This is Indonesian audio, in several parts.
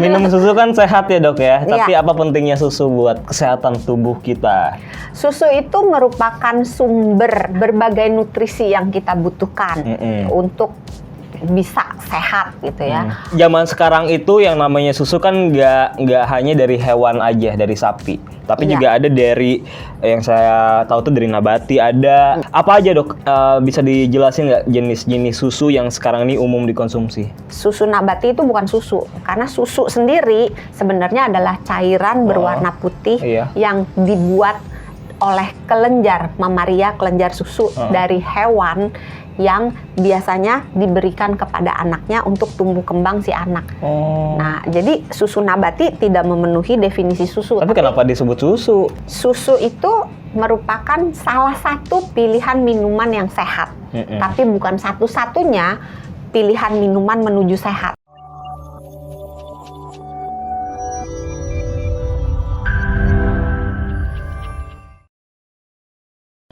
Minum susu kan sehat ya dok ya, tapi Iya. apa pentingnya susu buat kesehatan tubuh kita? Susu itu merupakan sumber berbagai nutrisi yang kita butuhkan untuk bisa sehat gitu ya. Zaman sekarang itu yang namanya susu kan nggak hanya dari hewan aja, dari sapi, tapi Iya. juga ada dari yang saya tahu tuh dari nabati ada. Apa aja dok? Bisa dijelasin nggak jenis-jenis susu yang sekarang ini umum dikonsumsi? Susu nabati itu bukan susu, karena susu sendiri sebenarnya adalah cairan berwarna putih Iya. yang dibuat oleh kelenjar mamaria, kelenjar susu dari hewan yang biasanya diberikan kepada anaknya untuk tumbuh kembang si anak. Nah, jadi susu nabati tidak memenuhi definisi susu. Tapi kenapa disebut susu? Susu itu merupakan salah satu pilihan minuman yang sehat, tapi bukan satu-satunya pilihan minuman menuju sehat.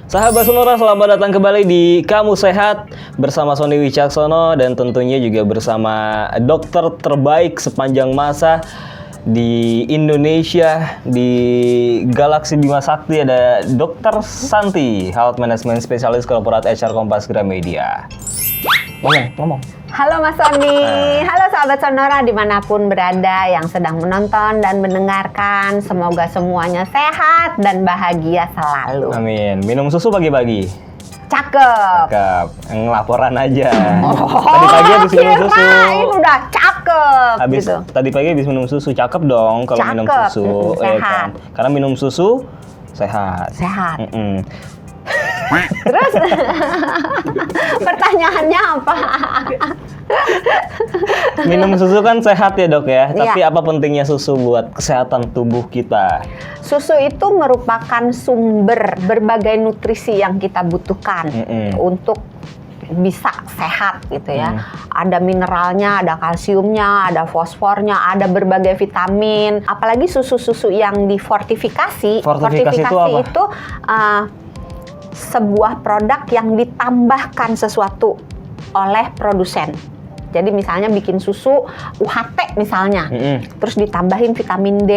Sahabat Sonora, selamat datang kembali di Kamu Sehat bersama Sony Wicaksono dan tentunya juga bersama dokter terbaik sepanjang masa di Indonesia, di Galaksi Bima Sakti ada Dr. Santi, Health Management Specialist Corporate HR Kompas Gramedia. Ngomong. Halo Mas Sony, halo sahabat Sonora dimanapun berada yang sedang menonton dan mendengarkan. Semoga semuanya sehat dan bahagia selalu. Amin. Minum susu pagi-pagi. Cakep. Cakep. Laporan aja. Tadi pagi habis minum susu. Kirain udah cakep Habis gitu. tadi pagi habis minum susu, cakep dong kalau minum Cakep, susu. Ya sehat. kan? Karena minum susu sehat. Sehat. Terus pertanyaannya apa? Minum susu kan sehat ya dok ya, tapi Iya. apa pentingnya susu buat kesehatan tubuh kita? Susu itu merupakan sumber berbagai nutrisi yang kita butuhkan untuk bisa sehat gitu ya. Ada mineralnya, ada kalsiumnya, ada fosfornya, ada berbagai vitamin. Apalagi susu-susu yang difortifikasi. Fortifikasi itu apa? itu sebuah produk yang ditambahkan sesuatu oleh produsen. Jadi misalnya bikin susu UHT misalnya, terus ditambahin vitamin D,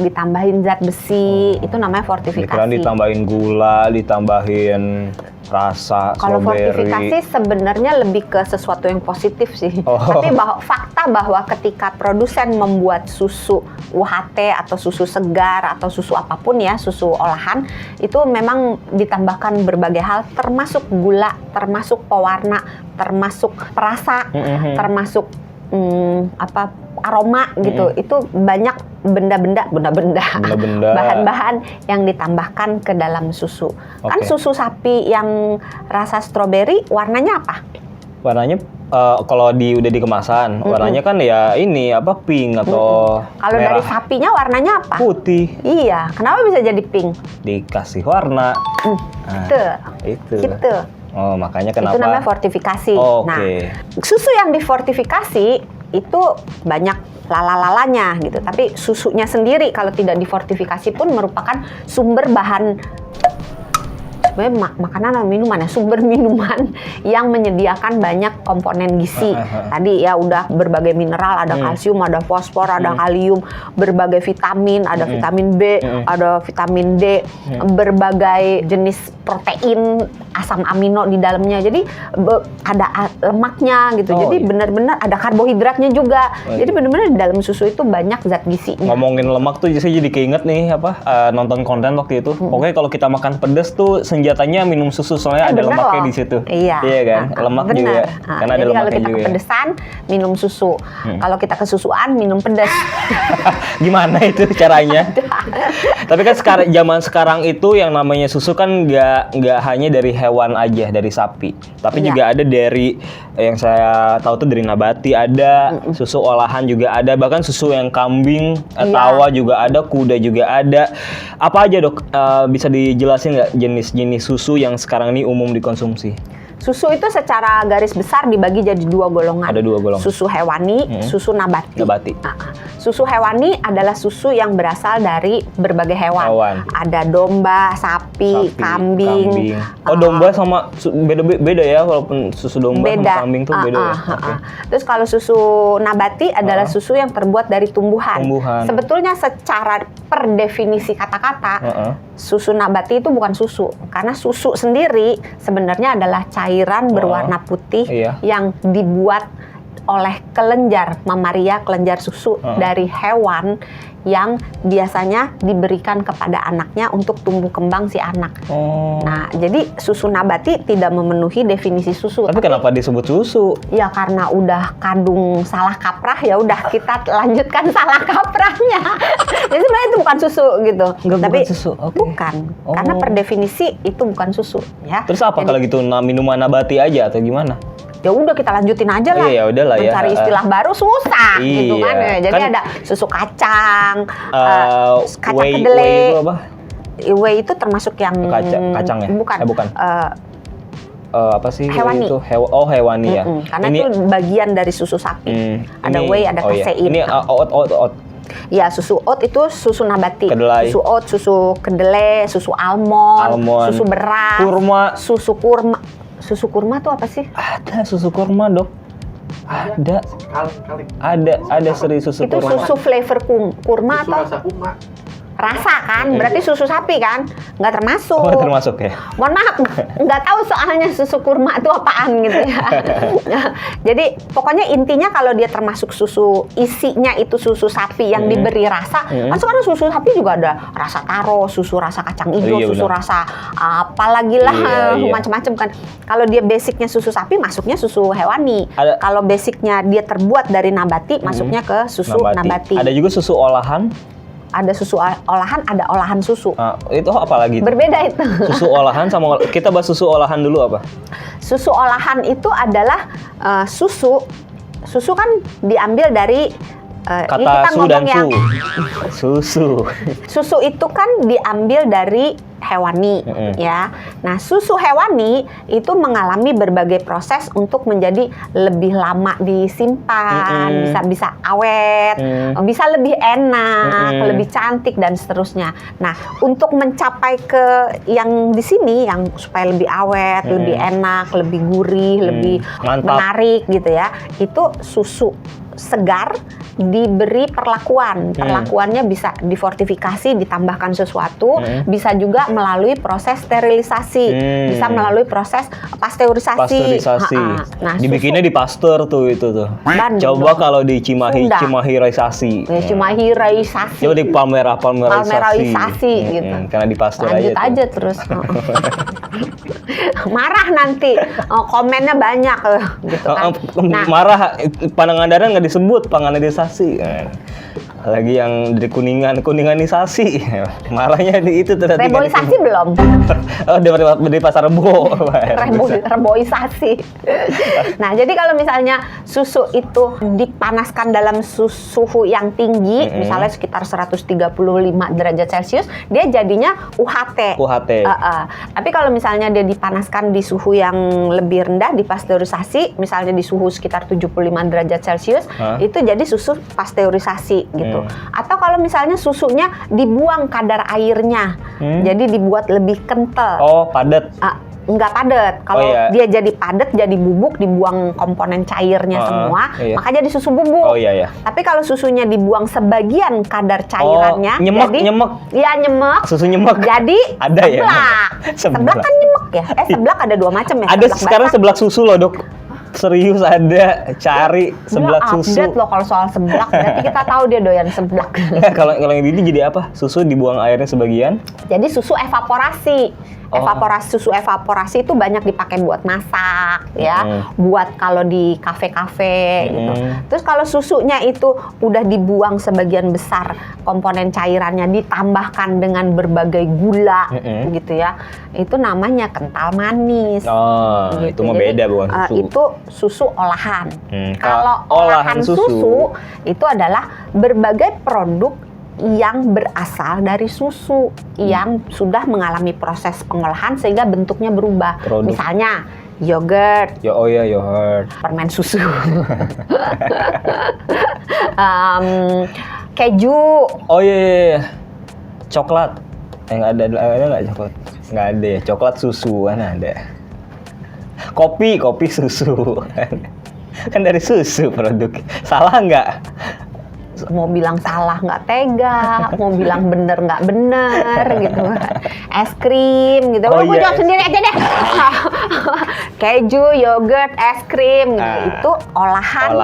ditambahin zat besi, itu namanya fortifikasi. Dikira ditambahin gula, ditambahin rasa Kalau strawberry. fortifikasi sebenarnya lebih ke sesuatu yang positif sih. Tapi fakta bahwa ketika produsen membuat susu UHT atau susu segar atau susu apapun ya, susu olahan, itu memang ditambahkan berbagai hal, termasuk gula, termasuk pewarna, termasuk perasa, termasuk aroma gitu. Itu banyak benda-benda bahan-bahan yang ditambahkan ke dalam susu. Kan susu sapi yang rasa stroberi warnanya apa? Warnanya kalau udah di kemasan, warnanya kan ya ini pink atau kalau merah. dari sapinya warnanya apa? Putih. Iya, kenapa bisa jadi pink? Dikasih warna. Itu. Gitu. Oh, makanya kenapa? Itu namanya fortifikasi. Oke. Nah, susu yang difortifikasi itu banyak lala-lalanya gitu. Tapi susunya sendiri kalau tidak difortifikasi pun merupakan sumber bahan sebenarnya makanan atau minuman ya, sumber minuman yang menyediakan banyak komponen gizi. Tadi ya udah berbagai mineral, ada kalsium, ada fosfor, ada kalium, berbagai vitamin, ada vitamin B, ada vitamin D, berbagai jenis protein, asam amino di dalamnya. Jadi ada lemaknya gitu. Jadi benar-benar ada karbohidratnya juga. Jadi benar-benar di dalam susu itu banyak zat gizinya. Ngomongin lemak tuh saya jadi keinget nih nonton konten waktu itu. Pokoknya kalau kita makan pedas tuh senjatanya minum susu, soalnya ada lemaknya di situ. Iya kan? Lemak benar. juga. Karena ada jadi lemaknya kalau kita juga. kepedesan minum susu. Kalau kita kesusuan minum pedas. Gimana itu caranya? Tapi kan zaman sekarang itu yang namanya susu kan nggak hanya dari hewan aja, dari sapi. Tapi juga ada dari yang saya tahu tuh dari nabati ada, susu olahan juga ada, bahkan susu yang kambing, tawa juga ada, kuda juga ada. Apa aja dok? Bisa dijelasin nggak jenis-jenis susu yang sekarang ini umum dikonsumsi? Susu itu secara garis besar dibagi jadi dua golongan. Ada dua golongan. Susu hewani, susu nabati. Susu hewani adalah susu yang berasal dari berbagai hewan. Ada domba, sapi, kambing. Oh, domba sama beda ya, walaupun susu domba sama kambing tuh beda ya. Okay. Terus kalau susu nabati adalah susu yang terbuat dari tumbuhan. Sebetulnya secara per definisi kata-kata, susu nabati itu bukan susu, karena susu sendiri sebenarnya adalah cairan berwarna putih yang dibuat oleh kelenjar mamaria, kelenjar susu dari hewan yang biasanya diberikan kepada anaknya untuk tumbuh kembang si anak. Nah, jadi susu nabati tidak memenuhi definisi susu. Tapi kenapa disebut susu? Ya karena udah kandung salah kaprah, ya udah kita lanjutkan salah kaprahnya. Jadi sebenarnya itu bukan susu gitu. Bukan susu. Okay. Bukan. Karena per definisi itu bukan susu ya. Terus apa kalau gitu, minuman nabati aja atau gimana? Ya udah kita lanjutin aja lah. Iya, udahlah ya. Mencari istilah baru susah gitu kan. Jadi kan ada susu kacang, kacang kedelai. Whey itu apa? Whey itu termasuk yang kacang ya? Bukan. Bukan. Apa sih? Hewani. Itu hewani ya. Karena itu bagian dari susu sapi. Ada whey, ada kasein. Ini oat. Ya, susu oat itu susu nabati. Kedelai. Susu oat, susu kedelai, susu almond, susu beras, susu kurma. Susu kurma tuh apa sih? Ada susu kurma, Dok. Ada. Ada seri susu itu kurma. Itu susu flavor kurma atau? Rasa kurma. Rasa kan? Berarti susu sapi kan? Nggak termasuk. Oh, termasuk ya? Mohon maaf, nggak tahu soalnya susu kurma itu apaan gitu ya. Jadi pokoknya intinya kalau dia termasuk susu, isinya itu susu sapi yang diberi rasa. Kan sekarang susu sapi juga ada rasa taro, susu rasa kacang hijau, susu rasa apalagi lah, macam-macam kan. Kalau dia basicnya susu sapi, masuknya susu hewani. Kalau basicnya dia terbuat dari nabati, masuknya ke susu nabati. Ada juga susu olahan. Ada susu olahan, ada olahan susu. Itu apa lagi? Berbeda itu. Susu olahan sama kita bahas susu olahan dulu apa? Susu olahan itu adalah susu kan diambil dari kata su dan su. Susu. Susu itu kan diambil dari hewani ya. Nah, susu hewani itu mengalami berbagai proses untuk menjadi lebih lama disimpan, bisa awet, bisa lebih enak, lebih cantik dan seterusnya. Nah, untuk mencapai ke yang di sini yang supaya lebih awet, lebih enak, lebih gurih, lebih menarik gitu ya. Itu susu segar diberi perlakuannya bisa difortifikasi, ditambahkan sesuatu, bisa juga melalui proses sterilisasi, bisa melalui proses pasteurisasi. Nah, dibikinnya di pasteur tuh itu tuh. Coba kalau di Cimahi-risasi. Cimahi-risasi. Coba di Palmera-isasi gitu. Karena di pasteur lanjut aja terus. Marah nanti, komennya banyak gitu kan. Nah, marah, Pangandaran nggak disebut Pangandarisasi. Lagi yang dari kuninganisasi, marahnya di itu ternyata. Reboisasi belum? Oh, dari pasar Rebo. Reboisasi. Nah, jadi kalau misalnya susu itu dipanaskan dalam suhu yang tinggi, misalnya sekitar 135 derajat Celcius, dia jadinya UHT. Tapi kalau misalnya dia dipanaskan di suhu yang lebih rendah, dipasteurisasi, misalnya di suhu sekitar 75 derajat Celcius, itu jadi susu pasteurisasi gitu. Atau kalau misalnya susunya dibuang kadar airnya, jadi dibuat lebih kental. Oh, padat. Nggak padat. Kalau dia jadi padat, jadi bubuk, dibuang komponen cairnya semua, maka jadi susu bubuk. Tapi kalau susunya dibuang sebagian kadar cairannya, nyemek. Iya, nyemek. Susu nyemek. Jadi ada seblak. Seblak kan nyemek ya. Seblak ada dua macam ya. Ada sekarang seblak susu loh, Dok. Serius ada, cari seblak susu. Update loh kalau soal seblak, berarti kita tahu dia doyan seblak. Kalau yang ini jadi apa? Susu dibuang airnya sebagian? Jadi susu evaporasi. Susu evaporasi itu banyak dipakai buat masak ya, buat kalau di kafe-kafe gitu. Terus kalau susunya itu udah dibuang sebagian besar komponen cairannya, ditambahkan dengan berbagai gula gitu ya, itu namanya kental manis. Gitu. Itu mah beda bukan susu. Itu susu olahan. Kalau olahan susu itu adalah berbagai produk yang berasal dari susu yang sudah mengalami proses pengolahan sehingga bentuknya berubah. Misalnya yogurt. Yogurt. Permen susu. keju. Oh iya. Coklat. Nggak ada nggak coklat? Nggak ada ya. Coklat susu kan ada. Kopi susu. Kan dari susu produk. Salah nggak? Mau bilang salah nggak tega, mau bilang bener nggak bener gitu. Es krim gitu. Oh, Gue iya, jawab sendiri aja deh. Keju, yogurt, es krim gitu. Itu olahan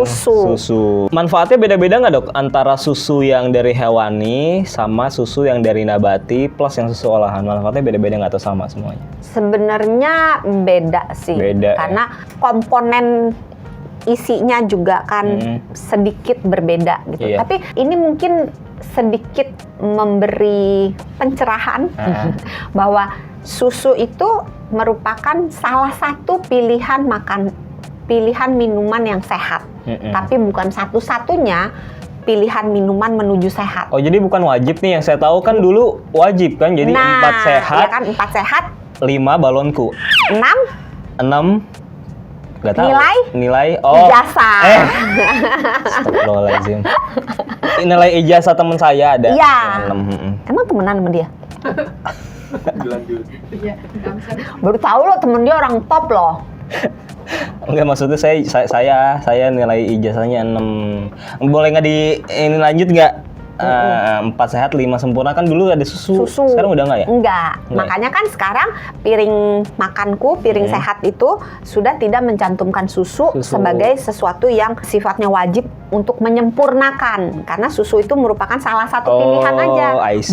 susu. Manfaatnya beda-beda nggak dok? Antara susu yang dari hewani sama susu yang dari nabati plus yang susu olahan. Manfaatnya beda-beda nggak atau sama semuanya? Sebenarnya beda sih. Beda, karena komponen isinya juga kan sedikit berbeda gitu. Iya. Tapi ini mungkin sedikit memberi pencerahan bahwa susu itu merupakan salah satu pilihan minuman yang sehat. Tapi bukan satu-satunya pilihan minuman menuju sehat. Oh, jadi bukan wajib nih, yang saya tahu kan dulu wajib kan. Jadi 4 sehat. Ya kan 4 sehat, 5 balonku. 6 Gak tahu. Nilai ijazah. Astagfirullahaladzim. Nilai ijazah teman saya ada. Iya. Emang temenan sama dia? Baru tahu loh temen dia orang top loh. Enggak, maksudnya saya nilai ijazahnya 6. Boleh nggak ini lanjut nggak? 4 sehat 5 sempurna kan dulu ada susu. Sekarang udah nggak ya? Enggak. Makanya kan sekarang piring makanku, piring sehat itu sudah tidak mencantumkan susu sebagai sesuatu yang sifatnya wajib untuk menyempurnakan. Karena susu itu merupakan salah satu pilihan aja.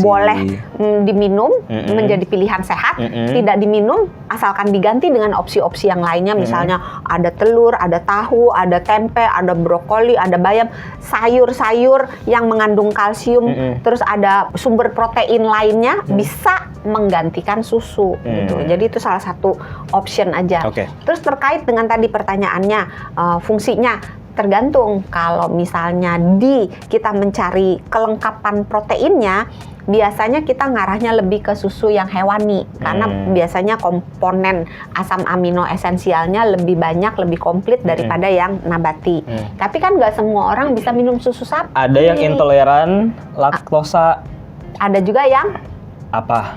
Boleh diminum menjadi pilihan sehat, tidak diminum asalkan diganti dengan opsi-opsi yang lainnya. Misalnya ada telur, ada tahu, ada tempe, ada brokoli, ada bayam, sayur-sayur yang mengandung kalsium, terus ada sumber protein lainnya bisa menggantikan susu gitu. Jadi itu salah satu option aja. Terus terkait dengan tadi pertanyaannya, fungsinya tergantung. Kalau misalnya kita mencari kelengkapan proteinnya, biasanya kita ngarahnya lebih ke susu yang hewani karena biasanya komponen asam amino esensialnya lebih banyak, lebih komplit daripada yang nabati. Tapi kan nggak semua orang bisa minum susu sapi. Ada yang intoleran laktosa. Ada juga yang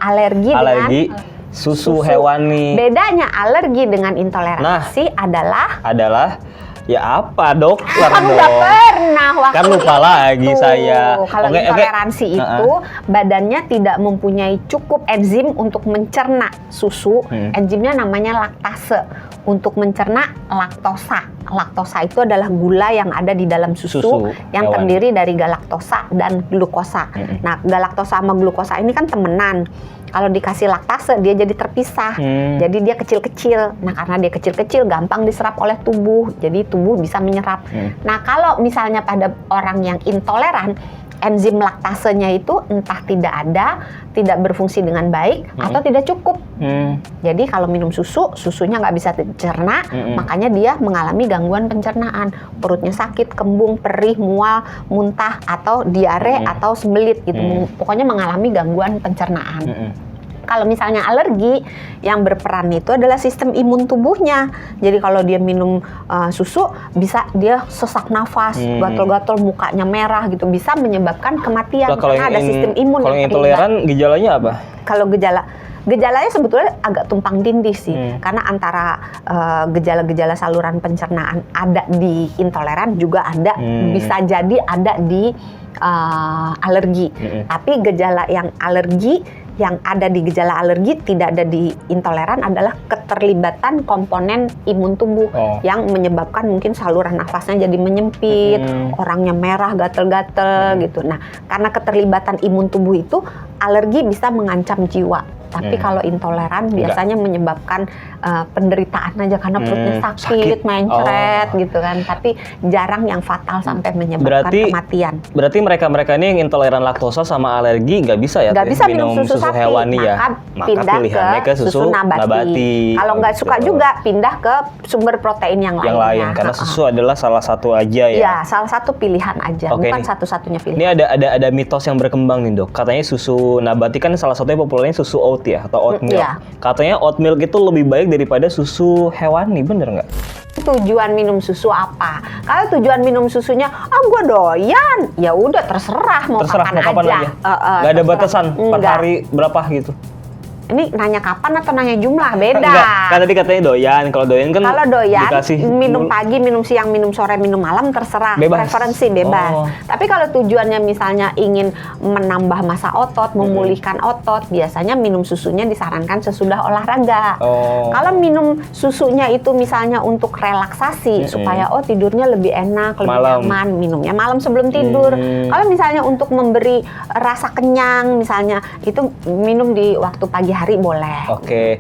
alergi dengan susu hewani. Bedanya alergi dengan intoleransi adalah ya apa dokter kamu udah pernah waktu kan lupa itu. Lagi saya. Kalau intoleransi itu badannya tidak mempunyai cukup enzim untuk mencerna susu. Enzimnya namanya laktase untuk mencerna laktosa. Laktosa itu adalah gula yang ada di dalam susu yang terdiri dari galaktosa dan glukosa. Nah, galaktosa sama glukosa ini kan temenan. Kalau dikasih laktase dia jadi terpisah. Jadi dia kecil-kecil. Nah, karena dia kecil-kecil gampang diserap oleh tubuh. Jadi tubuh bisa menyerap. Nah, kalau misalnya pada orang yang intoleran, enzim laktasenya itu entah tidak ada, tidak berfungsi dengan baik, atau tidak cukup. Jadi kalau minum susunya nggak bisa dicerna, makanya dia mengalami gangguan pencernaan. Perutnya sakit, kembung, perih, mual, muntah, atau diare, atau sembelit gitu. Pokoknya mengalami gangguan pencernaan. Kalau misalnya alergi, yang berperan itu adalah sistem imun tubuhnya. Jadi kalau dia minum susu, bisa dia sesak nafas, gatal-gatal, mukanya merah gitu, bisa menyebabkan kematian karena ada sistem imun. Kalau yang intoleran gejalanya apa? Kalau gejalanya sebetulnya agak tumpang tindih sih, karena antara gejala-gejala saluran pencernaan ada di intoleran juga ada, bisa jadi ada di alergi. Tapi gejala yang ada di gejala alergi tidak ada di intoleran adalah keterlibatan komponen imun tubuh yang menyebabkan mungkin saluran nafasnya jadi menyempit, orangnya merah, gatel-gatel gitu. Nah, karena keterlibatan imun tubuh itu, alergi bisa mengancam jiwa. Tapi kalau intoleran biasanya menyebabkan penderitaan aja karena perutnya sakit, mencret gitu kan. Tapi jarang yang fatal sampai menyebabkan kematian. Berarti mereka-mereka ini yang intoleran laktosa sama alergi nggak bisa ya? Nggak bisa minum susu sapi, hewani maka pindah ke susu nabati. Kalau nggak suka juga pindah ke sumber protein yang lainnya. Karena susu adalah salah satu aja ya. Iya, salah satu pilihan aja, bukan satu-satunya pilihan. Ini ada mitos yang berkembang nih dok. Katanya susu nabati kan salah satunya populernya susu oat oat ya atau oat milk. Iya. Katanya oat milk itu lebih baik daripada susu hewani, bener nggak? Tujuan minum susu apa? Kalau tujuan minum susunya, gue doyan, ya udah terserah mau kapan aja. Nggak ada batasan per Enggak. hari berapa gitu. Ini nanya kapan atau nanya jumlah? Beda. Enggak, kan tadi katanya doyan. Kalau doyan kan Kalau doyan, dikasih minum pagi, minum siang, minum sore, minum malam terserah. Bebas. Preferensi bebas. Oh. Tapi kalau tujuannya misalnya ingin menambah masa otot, memulihkan otot, biasanya minum susunya disarankan sesudah olahraga. Oh. Kalau minum susunya itu misalnya untuk relaksasi, supaya tidurnya lebih enak, lebih Malam. nyaman, minumnya malam sebelum tidur. Kalau misalnya untuk memberi rasa kenyang, misalnya itu minum di waktu pagi hari boleh. Oke,